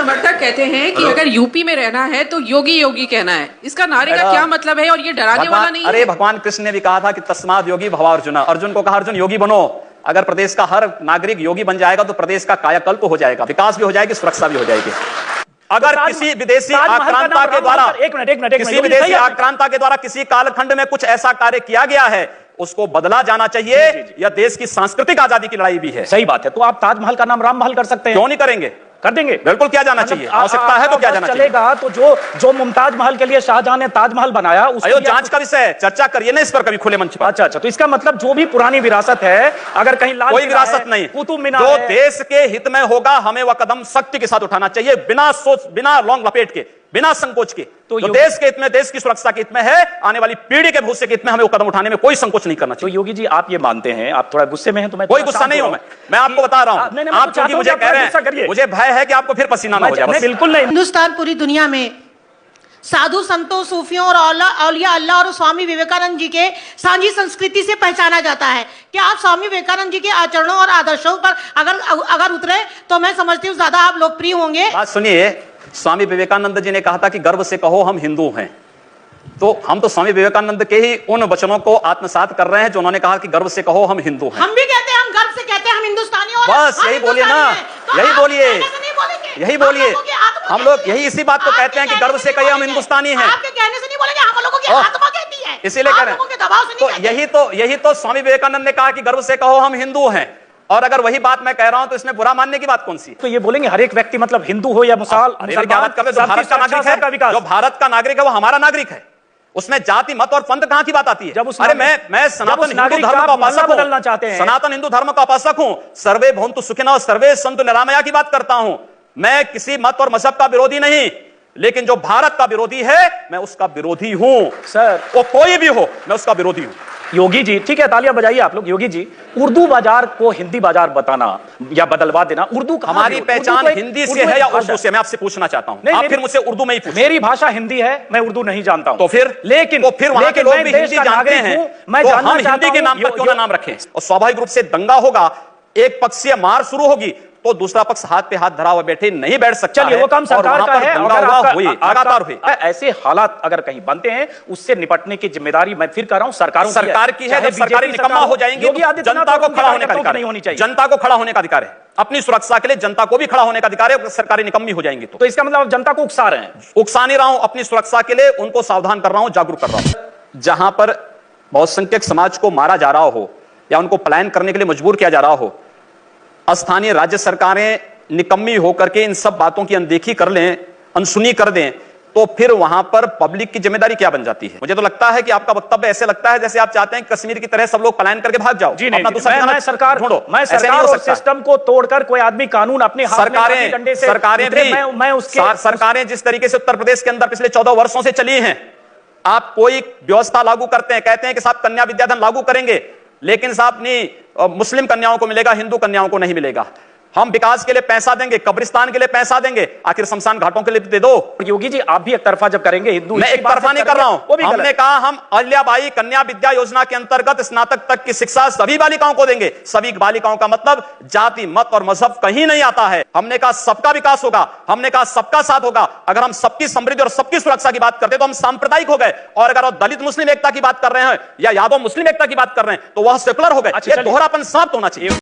समर्थक कहते हैं कि अगर यूपी में रहना है तो योगी योगी कहना है। इसका नारे का क्या मतलब है और ये डराने वाला नहीं है? अरे भगवान कृष्ण ने भी कहा था कि तस्माद योगी भव अर्जुन। अर्जुन को कहा अर्जुन योगी बनो। अगर प्रदेश का हर नागरिक योगी बन जाएगा तो प्रदेश का कायाकल्प हो जाएगा, विकास भी हो जाएगी, सुरक्षा भी हो जाएगी। अगर किसी विदेशी आक्रांता के द्वारा किसी विदेशी आक्रांता के द्वारा किसी कालखंड में कुछ ऐसा कार्य किया गया है उसको बदला जाना चाहिए। यह देश की सांस्कृतिक आजादी की लड़ाई भी है। सही बात है। तो आप ताजमहल का नाम राम महल कर सकते हैं, क्यों नहीं करेंगे? कर देंगे, बिल्कुल किया जाना चाहिए। आवश्यकता है तो क्या जाना चलेगा। तो जो मुमताज महल के लिए शाहजहां ने ताजमहल बनाया उसकी जांच का विषय है, चर्चा करिए ना इस पर कभी खुले मंच पर। अच्छा, तो इसका मतलब जो भी पुरानी विरासत है, अगर कहीं लाल कोई विरासत नहीं, कुतुब मीनार जो देश के हित में होगा हमें वह कदम सख्ती के साथ उठाना चाहिए, बिना सोच, बिना लौंग लपेट के, बिना संकोच के। तो देश के हित में, देश की सुरक्षा के हित में है, आने वाली पीढ़ी के भविष्य के हित में हमें वो कदम उठाने में कोई संकोच नहीं करना चाहिए। तो योगी जी आप ये मानते हैं, आप थोड़ा गुस्से में हैं, तो मैं कोई गुस्सा नहीं हूं। मैं आपको बता रहा हूं, आप क्योंकि मुझे कह रहे हैं, मुझे भय है कि आपको फिर पसीना ना हो जाए। बिल्कुल नहीं। हिंदुस्तान पूरी दुनिया में साधु संतों, सूफियों और औलिया अल्लाह और स्वामी विवेकानंद जी के सांझी संस्कृति से पहचाना जाता है। क्या आप स्वामी विवेकानंद जी के आचरणों और आदर्शों पर अगर उतरे तो मैं समझती हूँ ज्यादा आप लोकप्रिय होंगे। बात सुनिए, स्वामी विवेकानंद जी ने कहा था कि गर्व से कहो हम हिंदू हैं। तो हम तो स्वामी विवेकानंद के ही उन वचनों को आत्मसात कर रहे हैं जो उन्होंने कहा कि गर्व से कहो हम हिंदू हैं। हम भी कहते हैं, हम गर्व से कहते हैं हम हिंदुस्तानी और बस यही बोलिए ना, यही बोलिए, यही बोलिए। हम लोग यही इसी बात को कहते हैं कि गर्व से कहिए हम हिंदुस्तानी हैं। आपके कहने से नहीं बोलेंगे, हम लोगों की आत्मा कहती है, इसीलिए कह रहे हैं। तो यही तो स्वामी विवेकानंद ने कहा कि गर्व से कहो हम हिंदू हैं। और अगर वही बात मैं कह रहा हूं तो इसमें बुरा मानने की बात कौन सी? तो ये बोलेंगे हर एक व्यक्ति मतलब हिंदू हो या मुसलमान, क्या बात कर रहे हैं? जो भारत का नागरिक है, जो भारत का नागरिक है वो हमारा नागरिक है। उसमें जाति मत और पंथ कहां की बात आती है? अरे मैं सनातन हिंदू धर्म का उपासक बदलना चाहते हैं, सनातन हिंदू धर्म का उपासक हूं। सर्वे भवन्तु सुखिनः सर्वे सन्तु निरामया की बात करता हूं। मैं किसी मत और मजहब का विरोधी नहीं, लेकिन जो भारत का विरोधी है मैं उसका विरोधी हूं सर। वो कोई भी हो, मैं उसका विरोधी हूं। योगी जी ठीक है, तालियां बजाइए आप लोग। योगी जी, उर्दू बाजार को हिंदी बाजार बताना या बदलवा देना, उर्दू हमारी पहचान हिंदी से है या उर्दू से? मैं आपसे पूछना चाहता हूं। आप फिर मुझसे उर्दू में ही पूछिए। मेरी भाषा हिंदी है, मैं उर्दू नहीं जानता हूं। तो फिर वहां के लोग भी हिंदी जानते हैं, मैं तो हम हिंदी के नाम पर क्यों ना नाम रखें? और स्वाभाविक रूप से दंगा होगा, एक पक्षीय मार शुरू होगी तो दूसरा पक्ष हाथ पे हाथ धरा हुआ बैठे नहीं बैठ सकता। चलिए वो काम सरकार का है, लगातार हुई। ऐसे हालात अगर कहीं बनते हैं उससे निपटने की जिम्मेदारी मैं फिर कर रहा हूं सरकार की है। जब सरकारी निकम्मा हो जाएंगी तो जनता को खड़ा होने का अधिकार नहीं होनी चाहिए। जनता को खड़ा होने का अधिकार है, अपनी सुरक्षा के लिए जनता को भी खड़ा होने का अधिकार है। सरकारी निकम्मी हो जाएंगी तो इसका मतलब जनता को उकसा रहे हैं? उकसा नहीं रहा हूं, अपनी सुरक्षा के लिए उनको सावधान कर रहा हूं, जागरूक कर रहा हूं। जहां पर बहुसंख्यक समाज को मारा जा रहा हो या उनको पलायन करने के लिए मजबूर किया जा रहा हो, स्थानीय राज्य सरकारें निकम्मी होकर के इन सब बातों की अनदेखी कर लें, अनसुनी कर दें, तो फिर वहां पर पब्लिक की जिम्मेदारी क्या बन जाती है? मुझे तो लगता है कि आपका वक्तव्य ऐसे लगता है जैसे आप चाहते हैं कि कश्मीर की तरह सब लोग पलायन करके भाग जाओ। जी नहीं, मैं सरकार ढूंढो, मैं सरकार और सिस्टम को तोड़कर कोई आदमी कानून अपने हाथ में डंडे से सरकारें जिस तरीके से उत्तर प्रदेश के अंदर पिछले 14 वर्षों से चली हैं, आप कोई व्यवस्था लागू करते हैं, कहते हैं कि साहब कन्या विद्याधन लागू करेंगे, लेकिन साहब नहीं, मुस्लिम कन्याओं को मिलेगा, हिंदू कन्याओं को नहीं मिलेगा। हम विकास के लिए पैसा देंगे, कब्रिस्तान के लिए पैसा देंगे, आखिर शमशान घाटों के लिए दे दो। योगी जी आप भी एक तरफा जब करेंगे हिंदू, मैं एक तरफा नहीं कर रहा हूं। हमने कहा हम अहिल्याबाई कन्या विद्या योजना के अंतर्गत स्नातक तक की शिक्षा सभी बालिकाओं को देंगे। सभी बालिकाओं का मतलब जाति मत और मजहब कहीं नहीं आता है। हमने कहा सबका विकास होगा, हमने कहा सबका साथ होगा। अगर हम सबकी समृद्धि और सबकी सुरक्षा की बात करते तो हम सांप्रदायिक हो गए, और अगर दलित मुस्लिम एकता की बात कर रहे हैं या यादव मुस्लिम एकता की बात कर रहे हैं तो वह सेकुलर हो गए। दोहरापन समाप्त होना चाहिए।